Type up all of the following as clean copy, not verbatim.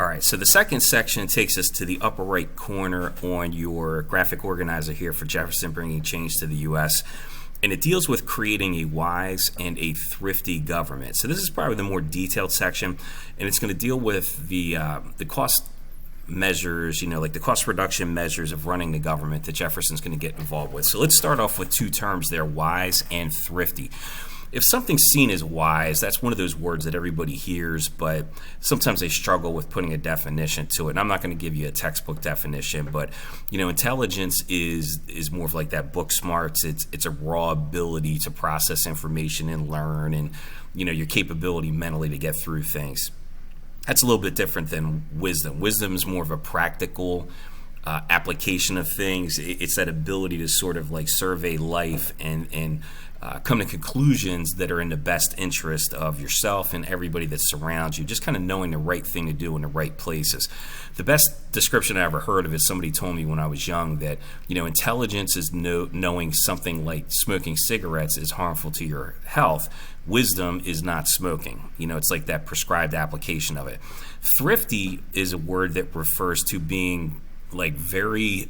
All right, so the second section takes us to the upper right corner on your graphic organizer here for Jefferson Bringing Change to the U.S., and it deals with creating a wise and a thrifty government. So this is probably the more detailed section, and it's going to deal with the cost measures, like the cost reduction measures of running the government that Jefferson's going to get involved with. So let's start off with two terms there, wise and thrifty. If something's seen as wise, that's one of those words that everybody hears, but sometimes they struggle with putting a definition to it. And I'm not going to give you a textbook definition, but intelligence is more of like that book smarts. It's a raw ability to process information and learn, and your capability mentally to get through things. That's a little bit different than wisdom. Wisdom is more of a practical application of things. It's that ability to sort of like survey life and come to conclusions that are in the best interest of yourself and everybody that surrounds you, just kind of knowing the right thing to do in the right places. The best description I ever heard of it, somebody told me when I was young that, intelligence is knowing something like smoking cigarettes is harmful to your health. Wisdom is not smoking. It's like that prescribed application of it. Thrifty is a word that refers to being like very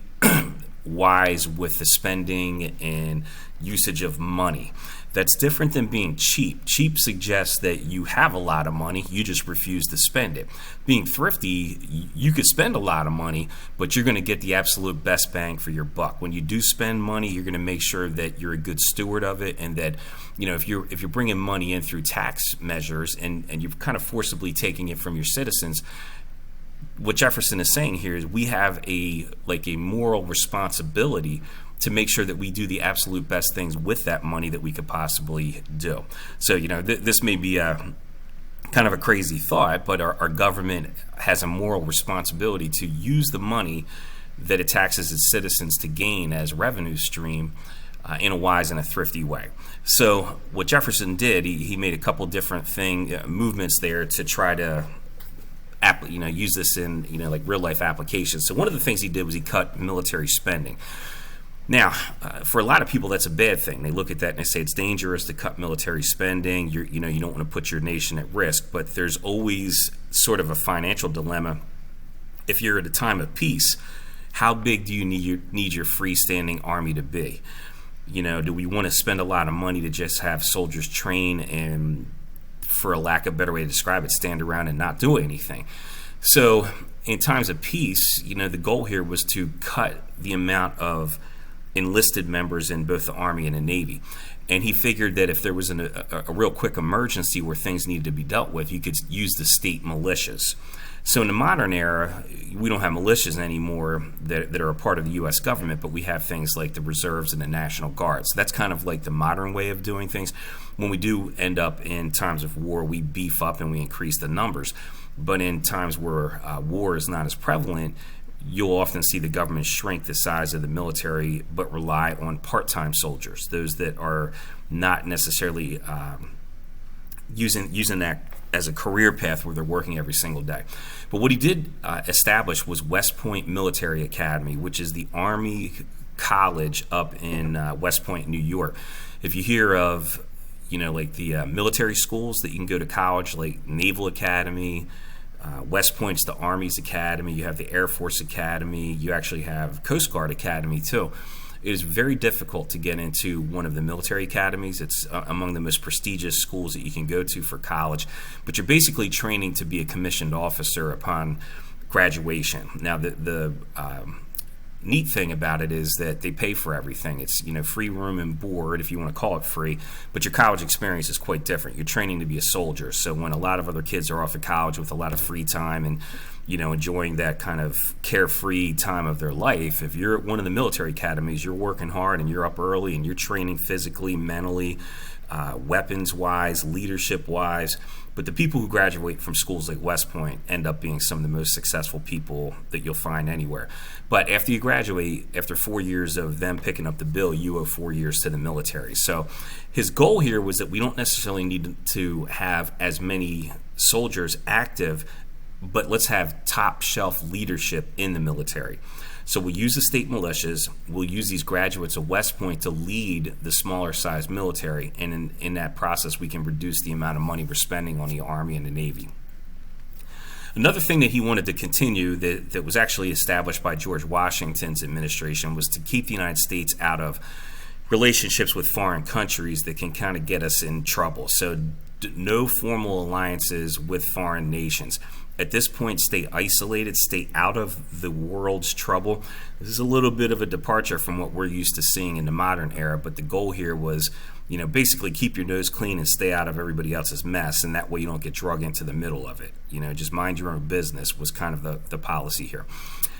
wise with the spending and usage of money. That's different than being cheap. Cheap suggests that you have a lot of money, you just refuse to spend it. Being thrifty, you could spend a lot of money, but you're going to get the absolute best bang for your buck. When you do spend money, you're going to make sure that you're a good steward of it, and that if you're bringing money in through tax measures and you're kind of forcibly taking it from your citizens, what Jefferson is saying here is we have a moral responsibility to make sure that we do the absolute best things with that money that we could possibly do. So, this may be a kind of a crazy thought, but our government has a moral responsibility to use the money that it taxes its citizens to gain as revenue stream in a wise and a thrifty way. So what Jefferson did, he made a couple different movements there to try to use this in like real life applications. So one of the things he did was he cut military spending. Now, for a lot of people, that's a bad thing. They look at that and they say it's dangerous to cut military spending. You don't want to put your nation at risk. But there's always sort of a financial dilemma. If you're at a time of peace, how big do you need your freestanding army to be? Do we want to spend a lot of money to just have soldiers train and, for a lack of a better way to describe it, stand around and not do anything? So in times of peace, the goal here was to cut the amount of enlisted members in both the Army and the Navy. And he figured that if there was a real quick emergency where things needed to be dealt with, you could use the state militias. So in the modern era, we don't have militias anymore that are a part of the U.S. government, but we have things like the reserves and the National Guard. So that's kind of like the modern way of doing things. When we do end up in times of war, we beef up and we increase the numbers. But in times where war is not as prevalent, you'll often see the government shrink the size of the military but rely on part-time soldiers, those that are not necessarily using that as a career path where they're working every single day. But what he did establish was West Point Military Academy, which is the Army college up in West Point, New York. If you hear of like the military schools that you can go to college, like Naval Academy, West Point's the Army's academy, you have the Air Force Academy, you actually have Coast Guard Academy too. It is very difficult to get into one of the military academies. It's among the most prestigious schools that you can go to for college, but you're basically training to be a commissioned officer upon graduation. Now the neat thing about it is that they pay for everything. It's free room and board, if you want to call it free, but your college experience is quite different. You're training to be a soldier. So when a lot of other kids are off at college with a lot of free time and enjoying that kind of carefree time of their life, if you're at one of the military academies, you're working hard and you're up early and you're training physically, mentally, weapons-wise, leadership-wise. But the people who graduate from schools like West Point end up being some of the most successful people that you'll find anywhere. But after you graduate, after 4 years of them picking up the bill, you owe 4 years to the military. So his goal here was that we don't necessarily need to have as many soldiers active, but let's have top shelf leadership in the military. So we'll use the state militias, we'll use these graduates of West Point to lead the smaller sized military, and in that process we can reduce the amount of money we're spending on the Army and the Navy. Another thing that he wanted to continue that was actually established by George Washington's administration was to keep the United States out of relationships with foreign countries that can kind of get us in trouble. So no formal alliances with foreign nations. At this point, stay isolated, stay out of the world's trouble. This is a little bit of a departure from what we're used to seeing in the modern era, but the goal here was, basically keep your nose clean and stay out of everybody else's mess, and that way you don't get drug into the middle of it. Just mind your own business was kind of the policy here.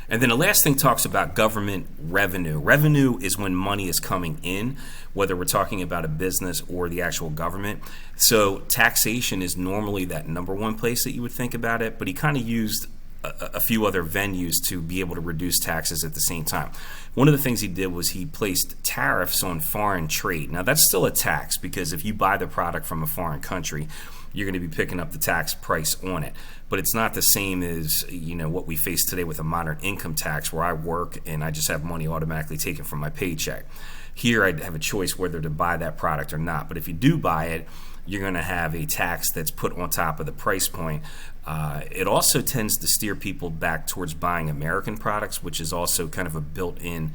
And then the last thing talks about government revenue. Revenue is when money is coming in, whether we're talking about a business or the actual government. So taxation is normally that number one place that you would think about it, but he kind of used a few other venues to be able to reduce taxes at the same time. One of the things he did was he placed tariffs on foreign trade. Now that's still a tax, because if you buy the product from a foreign country, you're going to be picking up the tax price on it. But it's not the same as what we face today with a modern income tax, where I work and I just have money automatically taken from my paycheck. Here I'd have a choice whether to buy that product or not. But if you do buy it, you're going to have a tax that's put on top of the price point. It also tends to steer people back towards buying American products, which is also kind of a built-in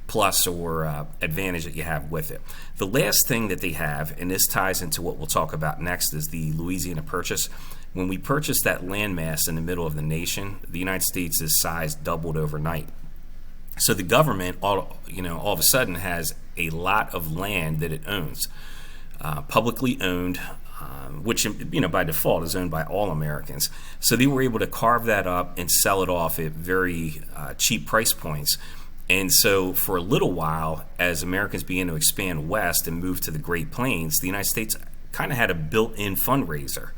plus or advantage that you have with it. The last thing that they have, and this ties into what we'll talk about next, is the Louisiana Purchase. When we purchased that landmass in the middle of the nation, the United States' size doubled overnight. So the government, all of a sudden, has a lot of land that it owns, publicly owned, which by default is owned by all Americans. So they were able to carve that up and sell it off at very cheap price points. And so for a little while, as Americans began to expand west and move to the Great Plains, the United States kind of had a built-in fundraiser.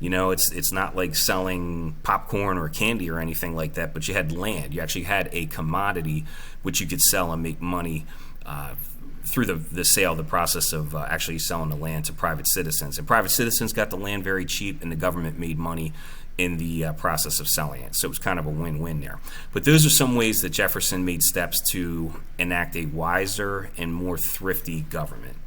It's not like selling popcorn or candy or anything like that, but you had land. You actually had a commodity which you could sell and make money through the sale, the process of actually selling the land to private citizens. And private citizens got the land very cheap, and the government made money in the process of selling it. So it was kind of a win-win there. But those are some ways that Jefferson made steps to enact a wiser and more thrifty government.